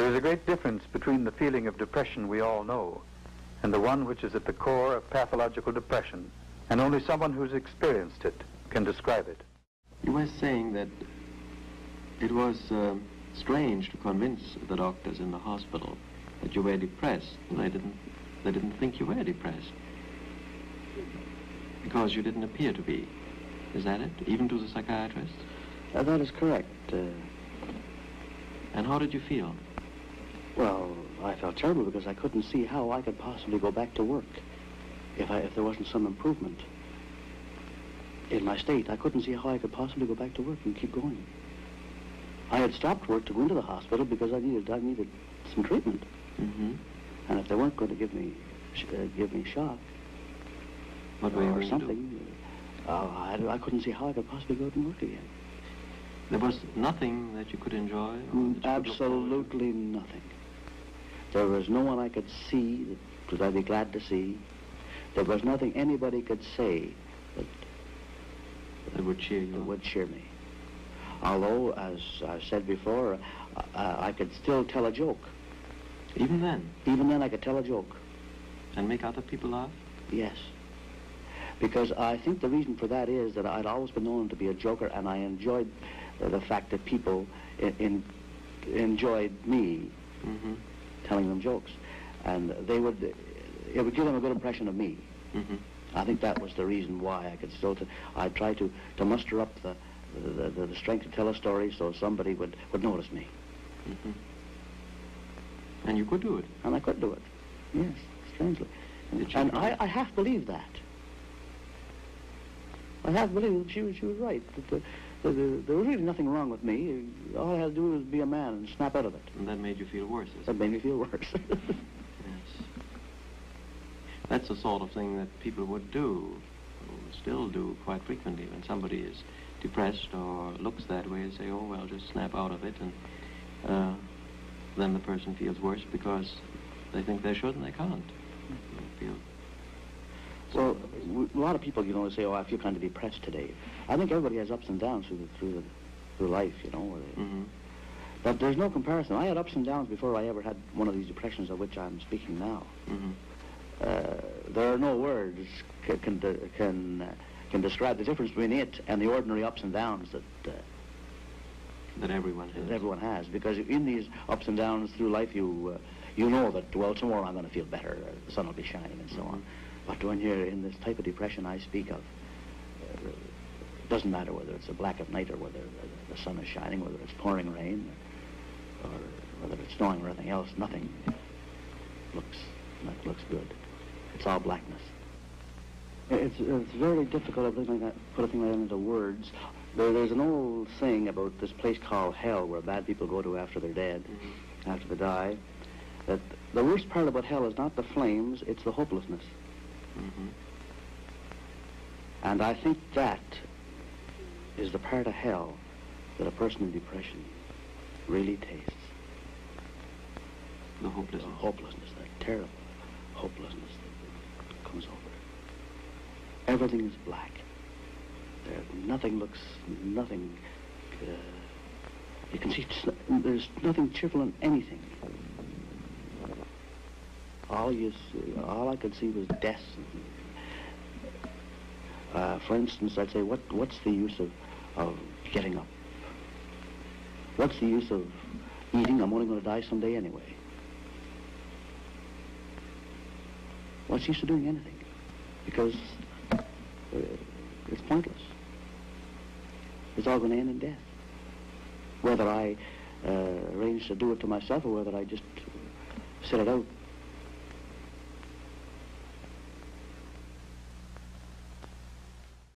There is a great difference between the feeling of depression we all know and the one which is at the core of pathological depression, and only someone who's experienced it can describe it. You were saying that it was strange to convince the doctors in the hospital that you were depressed, and they didn't think you were depressed because you didn't appear to be. Is that it? Even to the psychiatrist? That is correct. And how did you feel? Well, I felt terrible because I couldn't see how I could possibly go back to work if there wasn't some improvement in my state. I couldn't see how I could possibly go back to work and keep going. I had stopped work to go into the hospital because I needed some treatment. Mm-hmm. And if they weren't going to give me shock or something, I couldn't see how I could possibly go out and work again. There was nothing that you could enjoy? Absolutely nothing. There was no one I could see that I'd be glad to see. There was nothing anybody could say that would cheer you. That would cheer me. Although, as I said before, I could still tell a joke. Even then? Even then I could tell a joke. And make other people laugh? Yes. Because I think the reason for that is that I'd always been known to be a joker, and I enjoyed the fact that people enjoyed me telling them jokes. And it would give them a good impression of me. Mm-hmm. I think that was the reason why I could still, I tried to muster up the strength to tell a story so somebody would notice me. Mm-hmm. And you could do it? And I could do it, yes, strangely. And I half believe that. I half believe that she was right, that there was really nothing wrong with me. All I had to do was be a man and snap out of it. And that made you feel worse, That made me feel worse. Yes. That's the sort of thing that people would do, or still do quite frequently, when somebody is depressed or looks that way, and say, oh, well, just snap out of it, and then the person feels worse because they think they should and they can't. They feel well, a lot of people, say, oh, I feel kind of depressed today. I think everybody has ups and downs through life, where they, but there's no comparison. I had ups and downs before I ever had one of these depressions of which I'm speaking now. There are no words can describe the difference between it and the ordinary ups and downs that everyone has. That everyone has, because in these ups and downs through life, you know that, well, tomorrow I'm going to feel better, the sun will be shining, and so on. But when you're in this type of depression I speak of, it doesn't matter whether it's a black of night or whether the sun is shining, whether it's pouring rain, or whether it's snowing or anything else, nothing looks good. It's all blackness. It's very difficult to put a thing like that into words. There's an old saying about this place called hell, where bad people go to after they're dead, after they die, that the worst part about hell is not the flames, it's the hopelessness. And I think that is the part of hell that a person in depression really tastes. The hopelessness. The hopelessness, that terrible hopelessness that comes over. Everything is black. Nothing, you can see, there's nothing cheerful in anything. All I could see was death. For instance, I'd say, what's the use of getting up? What's the use of eating? I'm only going to die someday anyway. What's the use of doing anything? Because it's pointless. It's all going to end in death. Whether I arrange to do it to myself or whether I just sit it out